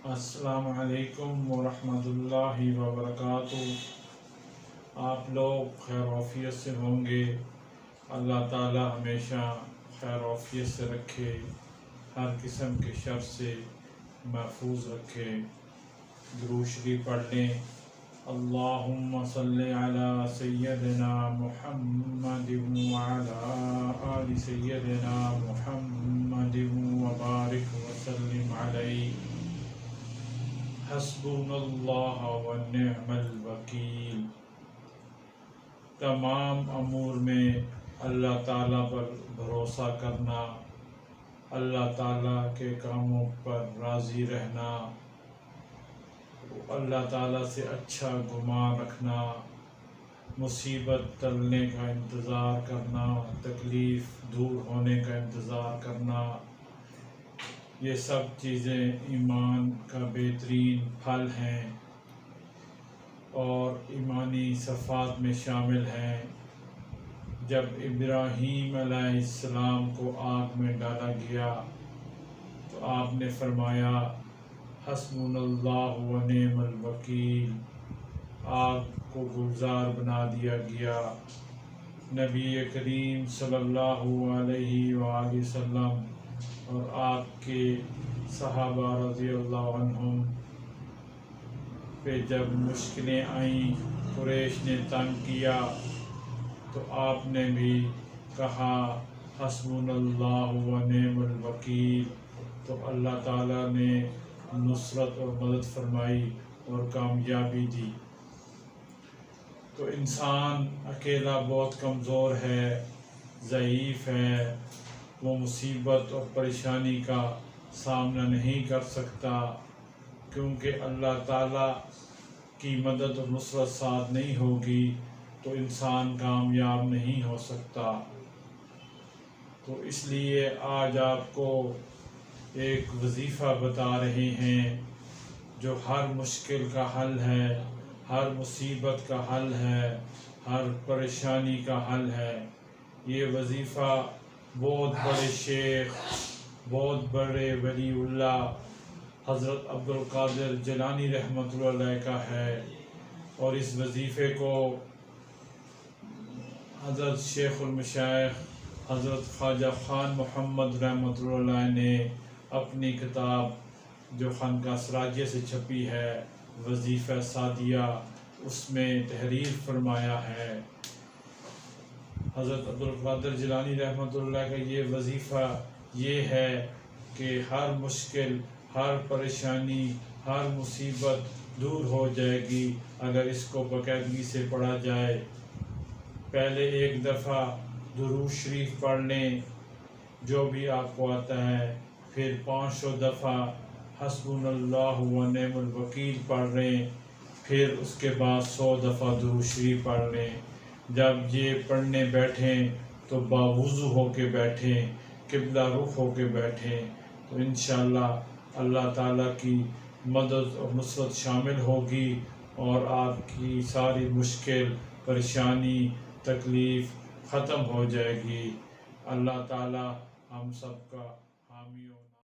السلام علیکم ورحمۃ اللہ وبرکاتہ۔ آپ لوگ خیر و عافیت سے ہوں گے۔ اللہ تعالی ہمیشہ خیر و عافیت سے رکھے، ہر قسم کے شر سے محفوظ رکھے۔ درود شریف پڑھ لیں۔ اللہم صلی علی سیدنا محمد وعلی آل سیدنا محمد وبارک وسلم علیہ۔ حسبنا اللہ ونعم الوکیل۔ تمام امور میں اللہ تعالیٰ پر بھروسہ کرنا، اللہ تعالیٰ کے کاموں پر راضی رہنا، اللہ تعالیٰ سے اچھا گمان رکھنا، مصیبت ٹلنے کا انتظار کرنا، تکلیف دور ہونے کا انتظار کرنا، یہ سب چیزیں ایمان کا بہترین پھل ہیں اور ایمانی صفات میں شامل ہیں۔ جب ابراہیم علیہ السلام کو آگ میں ڈالا گیا تو آپ نے فرمایا حسبنا اللہ ونعم الوکیل، آگ کو گلزار بنا دیا گیا۔ نبی کریم صلی اللہ علیہ وآلہ وسلم اور آپ کے صحابہ رضی اللہ عنہم پہ جب مشکلیں آئیں، قریش نے تنگ کیا تو آپ نے بھی کہا حسبنا اللہ ونعم الوکیل، تو اللہ تعالیٰ نے نصرت اور مدد فرمائی اور کامیابی دی۔ تو انسان اکیلا بہت کمزور ہے، ضعیف ہے، وہ مصیبت اور پریشانی کا سامنا نہیں کر سکتا، کیونکہ اللہ تعالیٰ کی مدد اور نصرت ساتھ نہیں ہوگی تو انسان کامیاب نہیں ہو سکتا۔ تو اس لیے آج آپ کو ایک وظیفہ بتا رہے ہیں جو ہر مشکل کا حل ہے، ہر مصیبت کا حل ہے، ہر پریشانی کا حل ہے۔ یہ وظیفہ بہت بڑے شیخ، بہت بڑے ولی اللہ حضرت عبدالقادر جیلانی رحمۃ اللہ علیہ کا ہے، اور اس وظیفے کو حضرت شیخ المشائخ حضرت خواجہ خان محمد رحمۃ اللہ علیہ نے اپنی کتاب جو خانقاہ سراجیہ سے چھپی ہے وظیفہ سعدیہ، اس میں تحریر فرمایا ہے۔ حضرت عبدالقادر جیلانی رحمۃ اللہ کا یہ وظیفہ یہ ہے کہ ہر مشکل، ہر پریشانی، ہر مصیبت دور ہو جائے گی اگر اس کو باقاعدگی سے پڑھا جائے۔ پہلے ایک دفعہ درود شریف پڑھ لیں جو بھی آپ کو آتا ہے، پھر 500 دفعہ حسبنا اللہ ونعم الوکیل پڑھ لیں، پھر اس کے بعد 100 دفعہ درود شریف پڑھ لیں۔ جب یہ پڑھنے بیٹھیں تو باوضو ہو کے بیٹھیں، قبلہ رخ ہو کے بیٹھیں، تو انشاءاللہ اللہ تعالیٰ کی مدد اور نصرت شامل ہوگی اور آپ کی ساری مشکل، پریشانی، تکلیف ختم ہو جائے گی۔ اللہ تعالیٰ ہم سب کا حامی